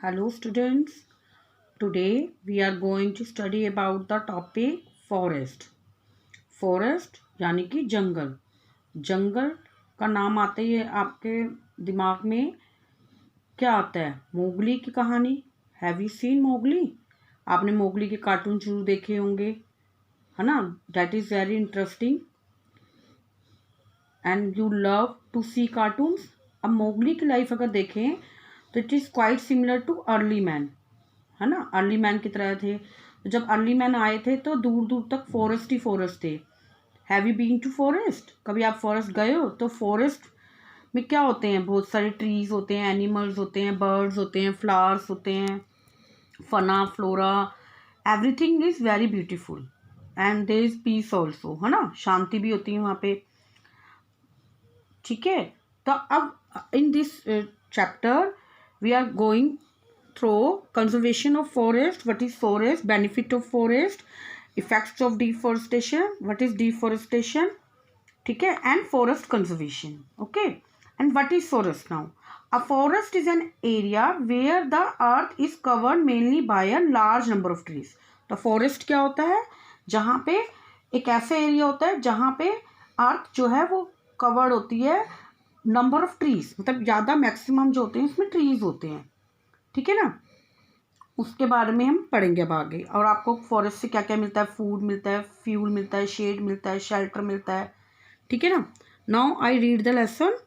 Hello students, today we are going to study about the topic forest. Forest यानी कि जंगल। जंगल का नाम आते ही आपके दिमाग में क्या आता है? मोगली की कहानी। Have you seen Mowgli? आपने मोगली के कार्टून जरूर देखे होंगे, है ना? That is very interesting and you love to see cartoons. अब मोगली की लाइफ अगर देखें तो it is quite similar to early man, है ना? अर्ली मैन की तरह थे। तो जब अर्ली मैन आए थे तो दूर दूर तक फॉरेस्ट ही फॉरेस्ट थे। Have you been to forest? कभी आप फॉरेस्ट गए हो? तो फॉरेस्ट में क्या होते हैं? बहुत सारे ट्रीज होते हैं, एनिमल्स होते हैं, बर्ड्स होते हैं, फ्लावर्स होते हैं, fauna flora, everything is very beautiful and there is peace also, है ना? शांति भी होती है वहाँ पे। ठीक है, तो अब in this chapter we are going through conservation of forest, what is forest, benefit of forest, effects of deforestation, what is deforestation, ठीक है, and forest conservation. Okay, and what is forest now? A forest is an area where the earth is covered mainly by a large number of trees. तो forest क्या होता है? जहाँ पे एक ऐसा एरिया होता है जहाँ पे अर्थ जो है वो कवर्ड होती है नंबर ऑफ ट्रीज, मतलब ज़्यादा मैक्सिमम जो होते हैं उसमें ट्रीज होते हैं। ठीक है ना? उसके बारे में हम पढ़ेंगे अब आगे। और आपको फॉरेस्ट से क्या क्या मिलता है? फूड मिलता है, फ्यूल मिलता है, शेड मिलता है, शेल्टर मिलता है। ठीक है ना? Now I read the lesson.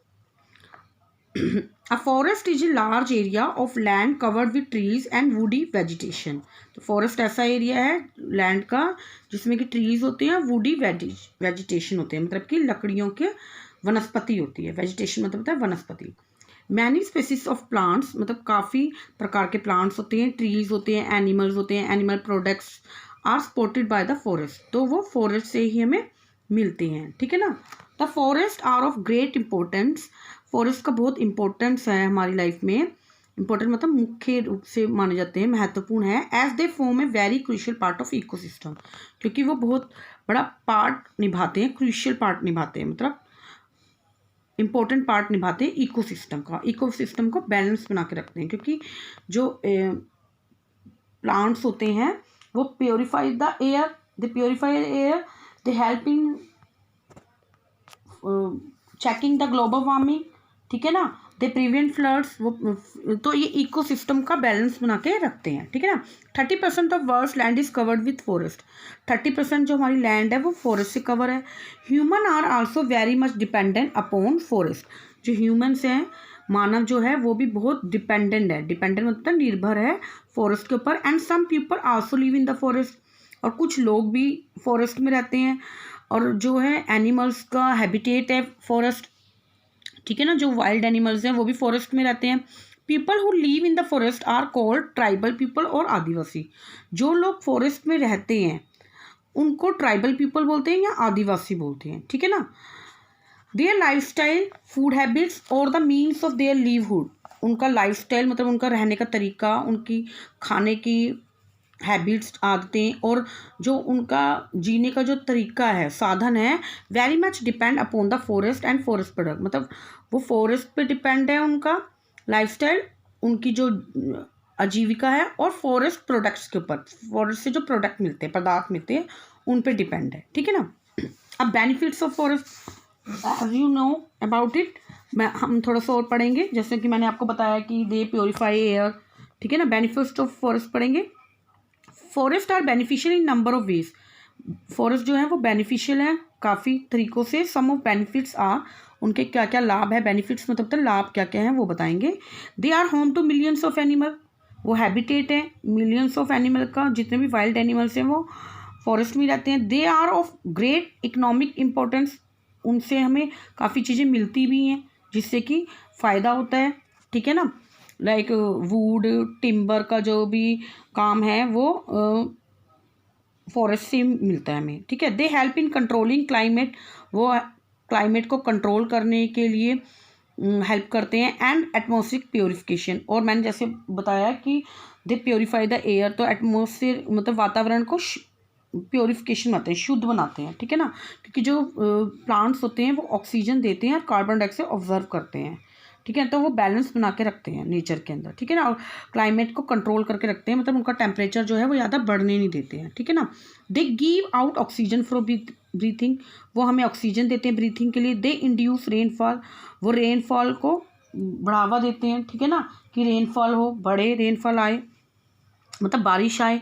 A forest is a large area of land covered with trees and woody vegetation. तो फॉरेस्ट ऐसा एरिया है लैंड का जिसमें कि ट्रीज होते हैं, वुडी वेजिटेशन होते हैं, मतलब कि लकड़ियों के वनस्पति होती है। वेजिटेशन मतलब होता है वनस्पति। मैनी स्पेसिस ऑफ प्लांट्स, मतलब काफ़ी प्रकार के प्लांट्स होते हैं, ट्रीज होते हैं, एनिमल्स होते हैं, animal products are supported by the forest. तो वो फॉरेस्ट से ही हमें मिलते हैं। ठीक है ना? The forest are of great importance. Forest का बहुत इंपॉर्टेंस है हमारी लाइफ में। इंपॉर्टेंट मतलब मुख्य रूप से माने जाते हैं, महत्वपूर्ण है। As they form a very crucial part of ecosystem, क्योंकि वो बहुत बड़ा पार्ट निभाते हैं, क्रूशियल पार्ट निभाते हैं, मतलब इम्पोर्टेंट पार्ट निभाते हैं इकोसिस्टम का। इकोसिस्टम को बैलेंस बना के रखते हैं, क्योंकि जो प्लांट्स होते हैं वो purify the air, they purify air, they help in checking the global warming. ठीक है ना? They prevent floods. वो तो ये इकोसिस्टम का बैलेंस बना के रखते हैं। ठीक है ना? 30% of world land is covered with forest. 30% जो हमारी लैंड है वो फॉरेस्ट से कवर है। Human are also very much dependent upon forest. जो ह्यूमन्स हैं, मानव जो है वो भी बहुत डिपेंडेंट है। डिपेंडेंट मतलब निर्भर है फॉरेस्ट के ऊपर। And some people also live in the forest. और कुछ लोग भी फॉरेस्ट में रहते हैं। और जो है एनिमल्स का हैबिटेट है फॉरेस्ट। ठीक है ना? जो वाइल्ड एनिमल्स हैं वो भी फॉरेस्ट में रहते हैं। People who live in the forest are called tribal people और आदिवासी। जो लोग फॉरेस्ट में रहते हैं उनको ट्राइबल पीपल बोलते हैं या आदिवासी बोलते हैं। ठीक है ना? Their life style, food habits और द मीन्स ऑफ देयर लिवहुड। उनका लाइफ स्टाइल मतलब उनका रहने का तरीका, उनकी खाने की हैबिट्स, आदतें और जो उनका जीने का जो तरीका है, साधन है, very much depend upon the forest and forest product. मतलब वो फॉरेस्ट पे डिपेंड है उनका लाइफस्टाइल, उनकी जो आजीविका है, और फॉरेस्ट प्रोडक्ट्स के ऊपर, फॉरेस्ट से जो प्रोडक्ट मिलते हैं, पदार्थ मिलते हैं, उन पे डिपेंड है। ठीक है ना? अब benefits of forest, as you know about it, हम थोड़ा सा और पढ़ेंगे। जैसे कि मैंने आपको बताया कि दे प्योरीफाई एयर। ठीक है ना? बेनिफिट्स ऑफ फॉरेस्ट पढ़ेंगे। Forest are beneficial in number of ways. Forest जो है वो बेनिफिशियल है काफ़ी तरीकों से। सम ऑफ बेनिफिट्स आर, उनके क्या क्या लाभ है, बेनिफिट्स मतलब तो लाभ क्या क्या हैं वो बताएंगे। They are home to millions of animal, वो हैबिटेट है मिलियंस ऑफ एनिमल का। जितने भी वाइल्ड एनिमल्स हैं वो फॉरेस्ट में रहते हैं। They are of great economic importance, उनसे हमें काफ़ी चीज़ें मिलती भी हैं जिससे कि फ़ायदा होता है। ठीक है ना? लाइक वुड, टिम्बर का जो भी काम है वो फॉरेस्ट से मिलता है हमें। ठीक है? They help in controlling climate, वो क्लाइमेट को कंट्रोल करने के लिए हेल्प करते हैं। एंड एटमॉस्फेरिक प्योरिफिकेशन, और मैंने जैसे बताया कि दे प्योरीफाई द एयर, तो एटमॉस्फेयर मतलब वातावरण को प्योरिफिकेशन बनाते हैं, शुद्ध बनाते हैं। ठीक है ना? क्योंकि जो प्लांट्स होते हैं वो ऑक्सीजन देते हैं और कार्बन डाइऑक्साइड ऑब्जर्व करते हैं। ठीक है। तो वो बैलेंस बना के रखते हैं नेचर के अंदर, ठीक है ना, और क्लाइमेट को कंट्रोल करके रखते हैं, मतलब उनका टेम्परेचर जो है वो ज़्यादा बढ़ने नहीं देते हैं, ठीक है ना। They give out oxygen for breathing, वो हमें ऑक्सीजन देते हैं ब्रीथिंग के लिए। दे इंड्यूस रेनफॉल, वो रेनफॉल को बढ़ावा देते हैं, ठीक है ना, कि रेनफॉल हो, बड़े रेनफॉल आए, मतलब बारिश आए।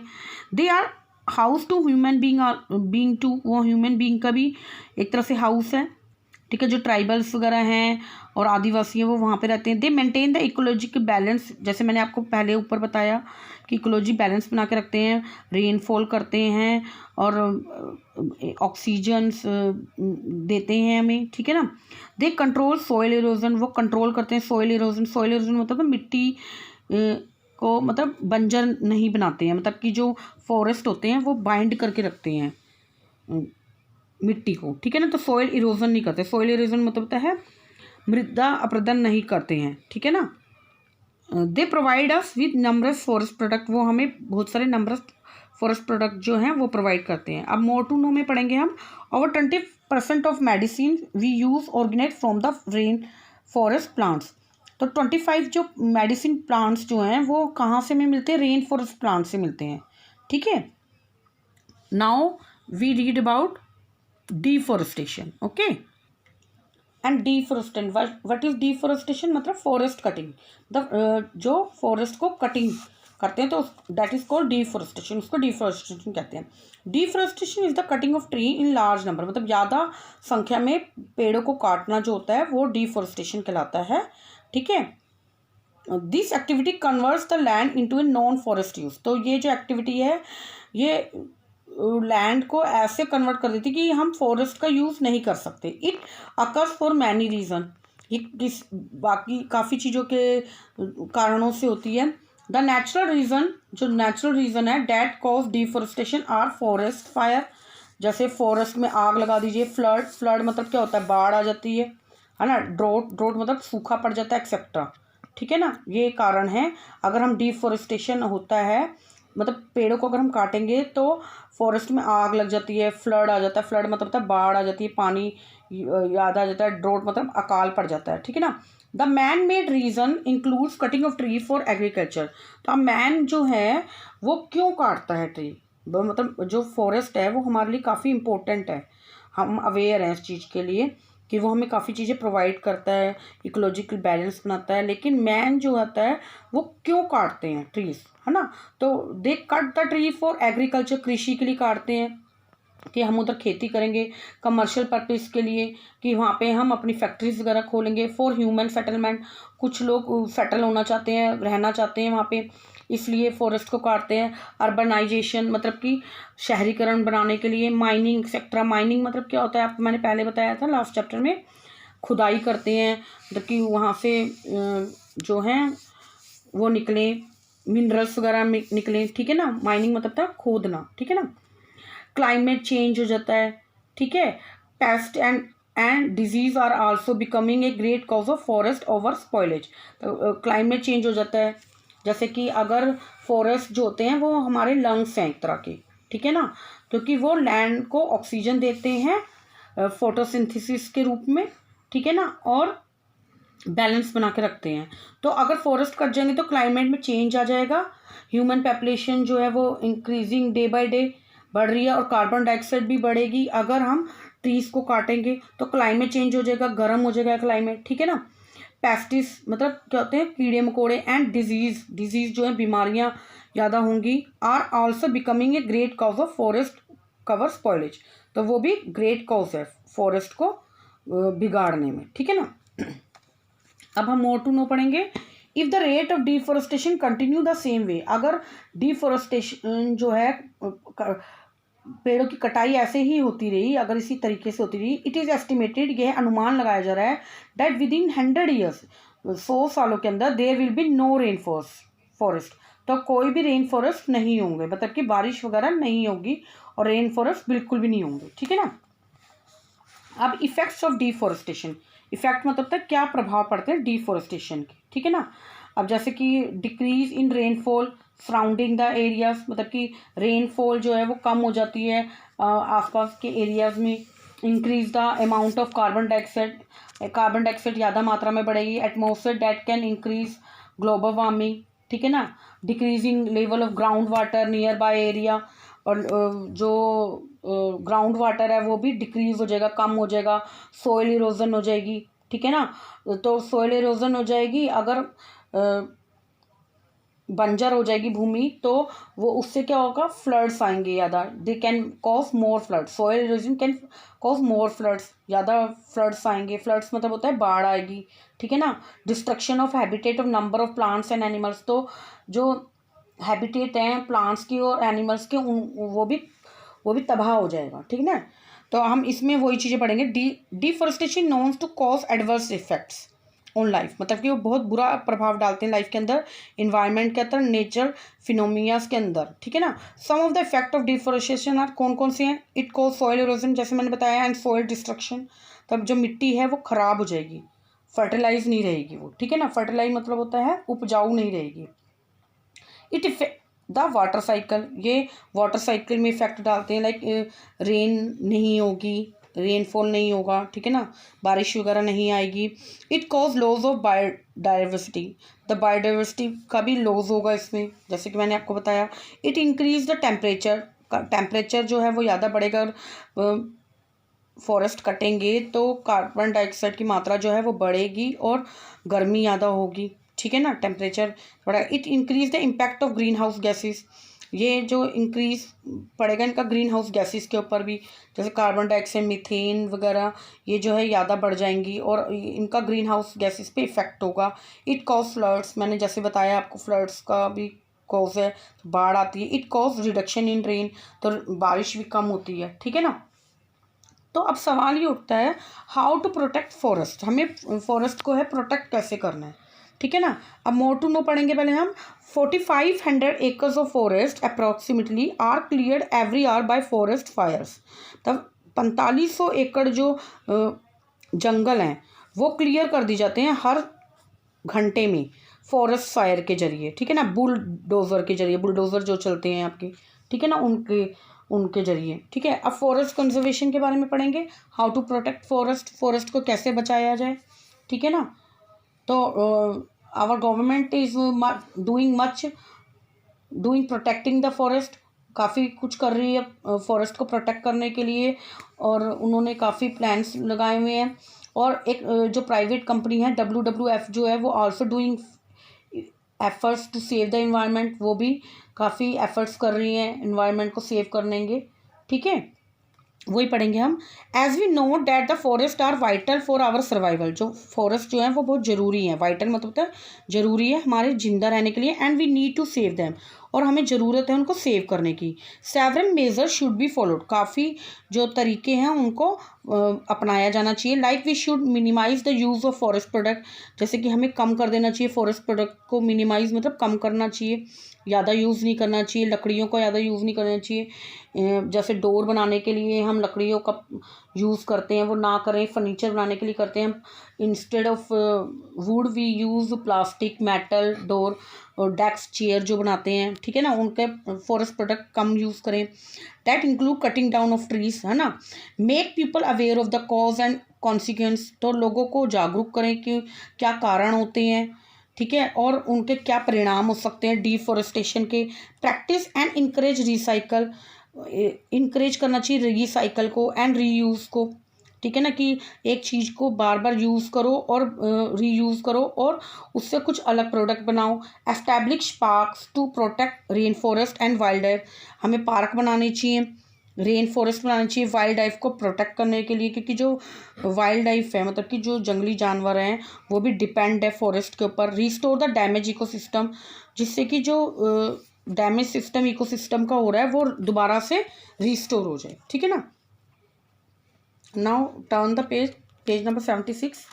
They are house to human being too, वो ह्यूमन बींग का भी एक तरह से हाउस है, ठीक है। जो ट्राइबल्स वगैरह हैं और आदिवासी हैं वो वहाँ पे रहते हैं। दे मेंटेन द इकोलॉजिकल बैलेंस, जैसे मैंने आपको पहले ऊपर बताया कि इकोलॉजी बैलेंस बना के रखते हैं, रेनफॉल करते हैं और ऑक्सीजन्स देते हैं हमें, ठीक है ना। दे कंट्रोल सॉइल इरोजन, वो कंट्रोल करते हैं सॉइल इरोजन। सॉइल इरोजन मतलब मिट्टी को मतलब बंजर नहीं बनाते हैं, मतलब कि जो फॉरेस्ट होते हैं वो बाइंड करके रखते हैं मिट्टी को, ठीक है ना। तो सॉइल इरोजन नहीं करते, सॉइल इरोजन मतलब होता है मृदा अपरदन नहीं करते हैं, ठीक है ना। They provide us with numbers forest product, वो हमें बहुत सारे नंबरस फॉरेस्ट प्रोडक्ट जो हैं वो प्रोवाइड करते हैं। अब मोर टू नो में पढ़ेंगे हम। Over 20% of medicine we use organize from the rain forest plants, तो 25 जो मेडिसिन प्लांट्स जो हैं वो कहाँ से में मिलते हैं, रेन फॉरेस्ट प्लांट से मिलते हैं, ठीक है। Now we read about deforestation, okay. And deforestation, what is deforestation, मतलब फॉरेस्ट कटिंग, मतलब जो फॉरेस्ट को कटिंग करते हैं तो दैट इज कॉल्ड डिफॉरेस्टेशन, उसको डिफॉरेस्टेशन कहते हैं। Deforestation is the cutting of tree in large number, मतलब ज़्यादा संख्या में पेड़ों को काटना जो होता है वो डिफॉरेस्टेशन कहलाता है, ठीक है। This activity converts the land into a non forest use, तो ये जो एक्टिविटी है ये लैंड को ऐसे कन्वर्ट कर देती कि हम फॉरेस्ट का यूज़ नहीं कर सकते। It occurs for many reason, ये बाकी काफ़ी चीज़ों के कारणों से होती है। द नेचुरल रीज़न, जो नेचुरल रीज़न है that cause deforestation are forest fire, जैसे फॉरेस्ट में आग लगा दीजिए, फ्लड, फ्लड मतलब क्या होता है, बाढ़ आ जाती है ना, ड्रोट, ड्रोट मतलब सूखा पड़ जाता है एक्सेट्रा, ठीक है ना। ये कारण है अगर हम डिफॉरेस्टेशन होता है, मतलब पेड़ों को अगर हम काटेंगे तो फॉरेस्ट में आग लग जाती है, फ्लड आ जाता है, फ्लड मतलब होता है बाढ़ आ जाती है, पानी याद आ जाता है, ड्रोट मतलब अकाल पड़ जाता है, ठीक है ना। The man made reason includes cutting of tree for agriculture, तो अब मैन जो है वो क्यों काटता है ट्री, मतलब जो फॉरेस्ट है वो हमारे लिए काफ़ी इंपॉर्टेंट है, हम अवेयर हैं इस चीज़ के लिए कि वो हमें काफ़ी चीज़ें प्रोवाइड करता है, इकोलॉजिकल बैलेंस बनाता है, लेकिन मैन जो होता है वो क्यों काटते हैं ट्रीज, है ना। तो they cut the tree for agriculture, कृषि के लिए काटते हैं कि हम उधर खेती करेंगे, कमर्शियल पर्पज़ के लिए कि वहाँ पे हम अपनी फैक्ट्रीज वगैरह खोलेंगे, फॉर ह्यूमन सेटलमेंट, कुछ लोग सेटल होना चाहते हैं, रहना चाहते हैं वहाँ पे, इसलिए फॉरेस्ट को काटते हैं। अर्बनाइजेशन मतलब कि शहरीकरण बनाने के लिए, माइनिंग सेक्टर, माइनिंग मतलब क्या होता है आप, मैंने पहले बताया था लास्ट चैप्टर में, खुदाई करते हैं मतलब कि वहाँ से जो हैं वो निकले मिनरल्स वगैरह निकले, ठीक है ना। माइनिंग मतलब था खोदना, ठीक है ना। क्लाइमेट चेंज हो जाता है, ठीक है। Pest and disease are also becoming a great cause of forest over spoilage, तो क्लाइमेट चेंज हो जाता है, जैसे कि अगर फॉरेस्ट जो होते हैं वो हमारे लंग्स हैं एक तरह के, ठीक है ना, क्योंकि वो लैंड को ऑक्सीजन देते हैं फोटोसिंथेसिस के रूप में, ठीक है ना, और बैलेंस बना के रखते हैं। तो अगर फॉरेस्ट कट जाएंगे तो क्लाइमेट में चेंज आ जाएगा, ह्यूमन पॉपुलेशन जो है वो इंक्रीजिंग डे बाय डे बढ़ रही है और कार्बन डाइऑक्साइड भी बढ़ेगी। अगर हम ट्रीज़ को काटेंगे तो क्लाइमेट चेंज हो जाएगा, गर्म हो जाएगा क्लाइमेट, ठीक है ना। पेस्टिस मतलब क्या होते हैं, कीड़े मकोड़े, एंड डिजीज़ जो है बीमारियां ज़्यादा होंगी, are also becoming a great cause of forest cover spoilage, तो वो भी ग्रेट कॉज है फॉरेस्ट को बिगाड़ने में, ठीक है ना। अब हम मोर टू नो पढ़ेंगे। If the rate of deforestation continue the same way, अगर डिफॉरेस्टेशन जो है पेड़ों की कटाई ऐसे ही होती रही, अगर इसी तरीके से होती रही, इट इज़ एस्टिमेटेड, यह अनुमान लगाया जा रहा है, दैट विद इन 100 ईयर्स, 100 सालों के अंदर, there will be no rain forest, तो कोई भी रेन फॉरेस्ट नहीं होंगे, मतलब कि बारिश वगैरह नहीं होगी और रेन फॉरेस्ट बिल्कुल भी नहीं होंगे, ठीक है ना। अब इफेक्ट्स ऑफ डिफॉरेस्टेशन, इफेक्ट मतलब तक क्या प्रभाव पड़ते हैं डिफॉरेस्टेशन के, ठीक है ना। अब जैसे कि decrease in rainfall surrounding the areas, मतलब कि रेनफॉल जो है वो कम हो जाती है आसपास के एरियाज में। Increase the amount of carbon dioxide, carbon dioxide ज़्यादा मात्रा में बढ़ेगी। Atmosphere date can increase global warming, ठीक है ना। Decreasing level of ground water near by area, और जो ग्राउंड वाटर है वो भी डिक्रीज हो जाएगा, कम हो जाएगा। सोइल इरोजन हो जाएगी, ठीक है ना। तो सोइल इरोजन हो जाएगी, अगर बंजर हो जाएगी भूमि तो वो उससे क्या होगा, फ्लड्स आएंगे ज़्यादा। They can cause more floods, soil erosion can cause more floods, ज़्यादा फ्लड्स आएंगे। फ्लड्स मतलब होता है बाढ़ आएगी, ठीक है ना। Destruction of habitat of number of plants and animals, तो जो हैबिटेट हैं प्लांट्स की और एनिमल्स के वो भी तबाह हो जाएगा, ठीक है ना। तो हम इसमें वही चीज़ें पढ़ेंगे। Deforestation knowns to cause adverse effects on life, मतलब कि वो बहुत बुरा प्रभाव डालते हैं लाइफ के अंदर, इन्वायरमेंट के अंदर, नेचर फिनोमिनास के अंदर, ठीक है ना। Some of the effect of deforestation are, कौन कौन से हैं? इट कॉज सॉइल इरोजन, जैसे मैंने बताया, एंड सॉइल डिस्ट्रक्शन, तब जो मिट्टी है वो खराब हो जाएगी, फर्टिलाइज नहीं रहेगी वो, ठीक है ना। फर्टिलाइज मतलब होता है उपजाऊ नहीं रहेगी। It effect the water cycle, ये वाटर साइकिल में इफेक्ट डालते हैं। लाइक रेन नहीं होगी, रेनफॉल नहीं होगा, ठीक है ना, बारिश वगैरह नहीं आएगी। It cause loss of biodiversity, the biodiversity का भी लॉस होगा इसमें, जैसे कि मैंने आपको बताया। It increase the temperature, temperature जो है वो ज़्यादा बढ़ेगा। फॉरेस्ट कटेंगे तो कार्बन डाइऑक्साइड की मात्रा जो है वो बढ़ेगी और गर्मी ज़्यादा होगी, ठीक है ना, टेम्परेचर बढ़ा। It increase the impact of green house gases, ये जो इंक्रीज पड़ेगा इनका ग्रीन हाउस गैसेस के ऊपर भी, जैसे कार्बन डाइऑक्साइड, मीथेन वगैरह, ये जो है ज़्यादा बढ़ जाएंगी और इनका ग्रीन हाउस गैसेस पे इफेक्ट होगा। इट कॉज फ्लड्स, मैंने जैसे बताया आपको, फ्लड्स का भी कॉज है, बाढ़ आती है। It cause reduction in rain, तो बारिश भी कम होती है, ठीक है ना। तो अब सवाल ये उठता है, हाउ टू प्रोटेक्ट फॉरेस्ट, हमें फॉरेस्ट को है प्रोटेक्ट कैसे करना है, ठीक है ना। अब मोर टू नो पढ़ेंगे पहले हम। 4500 acres of forest approximately are cleared every hour by forest fires, तब 4500 एकड़ जो जंगल हैं वो क्लियर कर दी जाते हैं हर घंटे में फॉरेस्ट फायर के जरिए, ठीक है ना। बुलडोज़र के जरिए, बुलडोज़र जो चलते हैं आपके, ठीक है ना, उनके जरिए, ठीक है। अब फॉरेस्ट कंजर्वेशन के बारे में पढ़ेंगे, how to protect forest, forest को कैसे बचाया जाए, ठीक है ना। तो our government is doing protecting the forest, काफ़ी कुछ कर रही है फॉरेस्ट को प्रोटेक्ट करने के लिए, और उन्होंने काफ़ी प्लान्स लगाए हुए हैं। और एक जो प्राइवेट कंपनी है WWF जो है वो also doing efforts to save the environment, वो भी काफ़ी एफर्ट्स कर रही हैं इन्वायरमेंट को सेव करने के, ठीक है। वही पढ़ेंगे हम। As we know that the forest are vital for our survival, जो फॉरेस्ट जो है वो बहुत ज़रूरी है, वाइटल मतलब होता है ज़रूरी है हमारे जिंदा रहने के लिए। And we need to save them, और हमें ज़रूरत है उनको सेव करने की। Several measures should be followed, काफ़ी जो तरीके हैं उनको अपनाया जाना चाहिए। Like we should minimise the use of forest product, जैसे कि हमें कम कर देना चाहिए फॉरेस्ट प्रोडक्ट को, मिनिमाइज मतलब कम करना चाहिए, ज़्यादा यूज़ नहीं करना चाहिए, लकड़ियों का ज़्यादा यूज़ नहीं करना चाहिए। जैसे डोर बनाने के लिए हम लकड़ियों का यूज़ करते हैं वो ना करें, फर्नीचर बनाने के लिए करते हैं, instead of wood we use plastic, metal, door और डेस्क, चेयर जो बनाते हैं, ठीक है ना, उनके फॉरेस्ट प्रोडक्ट कम यूज़ करें। That include cutting down of trees, है ना। Make people aware of the cause and consequence, तो लोगों को जागरूक करें कि क्या कारण होते हैं, ठीक है, और उनके क्या परिणाम हो सकते हैं डिफॉरेस्टेशन के। Practice and encourage recycle, encourage करना चाहिए रिसाइकल को एंड रीयूज़ को, ठीक है ना, कि एक चीज़ को बार बार यूज़ करो और रीयूज़ करो और उससे कुछ अलग प्रोडक्ट बनाओ। Establish parks to protect rain forest and wildlife, हमें पार्क बनाने चाहिए, रेन फॉरेस्ट बनाना चाहिए वाइल्ड लाइफ को प्रोटेक्ट करने के लिए, क्योंकि जो वाइल्ड लाइफ है मतलब कि जो जंगली जानवर हैं वो भी डिपेंड है फॉरेस्ट के ऊपर। रिस्टोर द डैमेज इकोसिस्टम, जिससे कि जो डैमेज सिस्टम इकोसिस्टम का हो रहा है वो दोबारा से रिस्टोर हो जाए, ठीक है ना। Now turn the page number 76।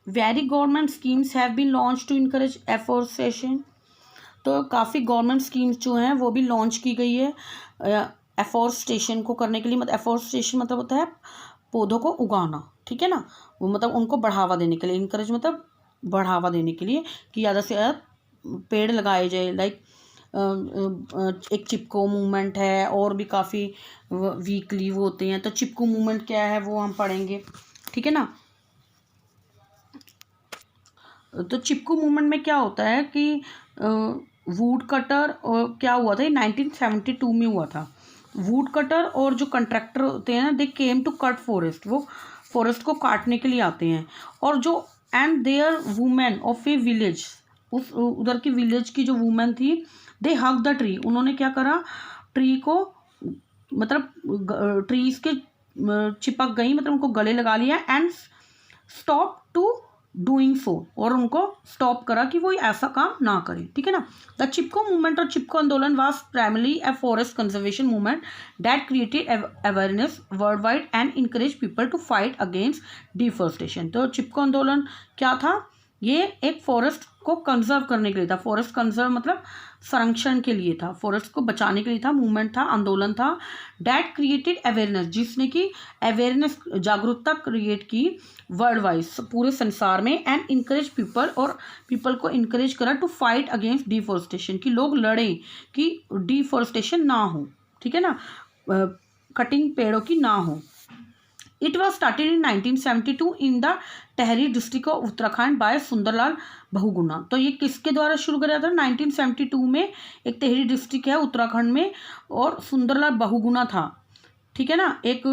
Very government schemes have been launch to encourage afforestation, तो काफ़ी गवर्नमेंट स्कीम्स जो हैं वो भी लॉन्च की गई है एफोरेस्टेशन को करने के लिए। मतलब एफोरेस्टेशन मतलब होता है पौधों को उगाना, ठीक है ना, वो मतलब उनको बढ़ावा देने के लिए, इनकरेज मतलब बढ़ावा देने के लिए कि ज़्यादा से ज़्यादा पेड़ लगाए जाए। लाइक एक चिपको मूवमेंट है, और भी काफ़ी वीकली वो होते हैं, तो चिपको मूवमेंट क्या है वो हम पढ़ेंगे, ठीक है ना। तो चिपकू मूवमेंट में क्या होता है कि वुड कटर और क्या हुआ था, ये 1972 में हुआ था। वुड कटर और जो कंट्रैक्टर होते हैं ना, दे केम टू कट फॉरेस्ट, वो फॉरेस्ट को काटने के लिए आते हैं। और जो and there women of A village, उस उधर की विलेज की जो वुमेन थी, दे हग द ट्री, उन्होंने क्या करा, ट्री को मतलब ट्रीज के चिपक गई, मतलब उनको गले लगा लिया, and stop to doing so, और उनको स्टॉप करा कि वो ऐसा काम ना करें, ठीक है ना। द चिपको मूवमेंट और चिपको आंदोलन was primarily a forest conservation movement that created awareness worldwide and encourage people to fight against deforestation. तो चिपको आंदोलन क्या था, ये एक फॉरेस्ट को कंजर्व करने के लिए था। फॉरेस्ट कंजर्व मतलब संरक्षण के लिए था, फॉरेस्ट को बचाने के लिए था, मूवमेंट था, आंदोलन था। डैट क्रिएटेड अवेयरनेस, जिसने की अवेयरनेस, जागरूकता क्रिएट की वर्ल्ड वाइज, पूरे संसार में, एंड इनकरेज पीपल, और पीपल को इनकरेज करा टू फाइट अगेंस्ट डिफॉरेस्टेशन, कि लोग लड़ें कि डिफॉरेस्टेशन ना हो, ठीक है ना, कटिंग पेड़ों की ना हो। It was started in 1972 in the Tehri district of Uttarakhand by Sundarlal Bahuguna. तो ये किसके द्वारा शुरू किया था, 1972 में, एक टेहरी डिस्ट्रिक्ट है उत्तराखंड में, और सुंदरलाल बहुगुणा था, ठीक है ना, एक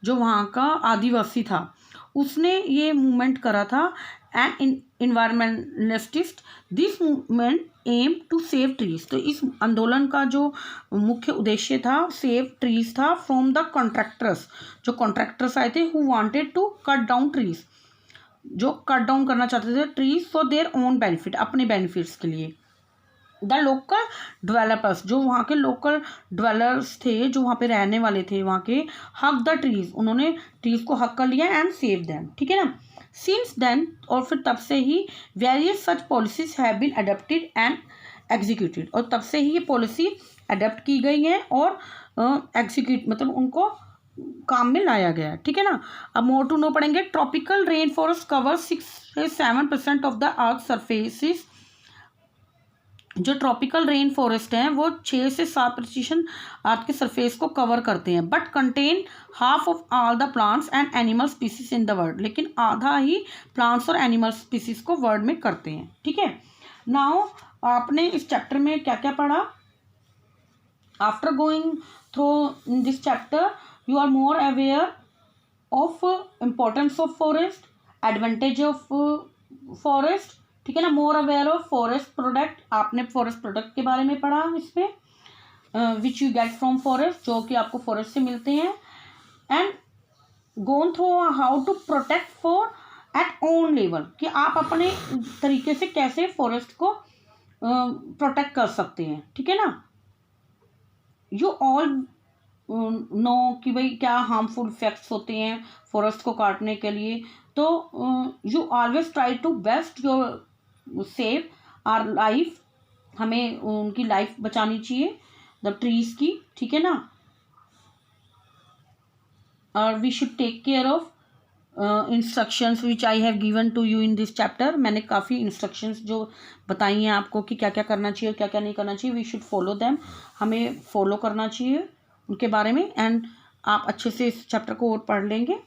जो वहाँ का आदिवासी था, उसने ये मूवमेंट करा था। And environmentalist, this movement aim to save trees. तो इस आंदोलन का जो मुख्य उद्देश्य था, सेव ट्रीज था, फ्रॉम द कॉन्ट्रैक्टर्स, जो कॉन्ट्रैक्टर्स आए थे, who wanted to cut down trees, जो कट डाउन करना चाहते थे trees for their own benefit, अपने बेनिफिट्स के लिए। द लोकल डेवलपर्स, जो वहाँ के लोकल डेवलपर्स थे, जो वहाँ पे रहने वाले थे वहाँ के, हक द ट्रीज, उन्होंने ट्रीज को हक कर लिया, एंड सेव देम, ठीक है ना। सिंस देन, और फिर तब से ही, various such policies have been adopted and executed, और तब से ही ये पॉलिसी अडॉप्ट की गई है और एग्जीक्यूट मतलब उनको काम में लाया गया है, ठीक है ना। अब मोर टू नो पढ़ेंगे। ट्रॉपिकल रेन फॉरेस्ट कवर 6 से 7% ऑफ द अर्थ सरफेसिस। जो ट्रॉपिकल रेन फॉरेस्ट हैं वो 6 से 7% अर्थ के सरफेस को कवर करते हैं, but contain half of all the plants and animal species in the world, लेकिन आधा ही प्लांट्स और एनिमल स्पीसीज को वर्ल्ड में करते हैं, ठीक है। नाउ आपने इस चैप्टर में क्या क्या पढ़ा? After going through in this chapter, you are more aware of importance of forest, advantage of forest, ठीक है ना, more aware of forest product, आपने फॉरेस्ट प्रोडक्ट के बारे में पढ़ा इसमें, which you get from forest, जो कि आपको फॉरेस्ट से मिलते हैं, and gone through how to protect for at own level, कि आप अपने तरीके से कैसे फॉरेस्ट को प्रोटेक्ट कर सकते हैं, ठीक है ना। यू ऑल नो कि भाई क्या हार्मफुल इफेक्ट्स होते हैं फॉरेस्ट को काटने के लिए। तो you always try to best your save our life, हमें उनकी लाइफ बचानी चाहिए, द ट्रीज की, ठीक है ना। और we should take care of instructions which I have given to you in this chapter. मैंने काफ़ी इंस्ट्रक्शंस जो बताई हैं आपको कि क्या क्या करना चाहिए और क्या क्या नहीं करना चाहिए, वी शुड फॉलो देम, हमें फॉलो करना चाहिए उनके बारे में। एंड आप अच्छे से इस चैप्टर को और पढ़ लेंगे,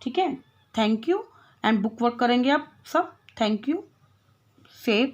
ठीक है। Thank you, and book work करेंगे आप सब। Thank you. सेव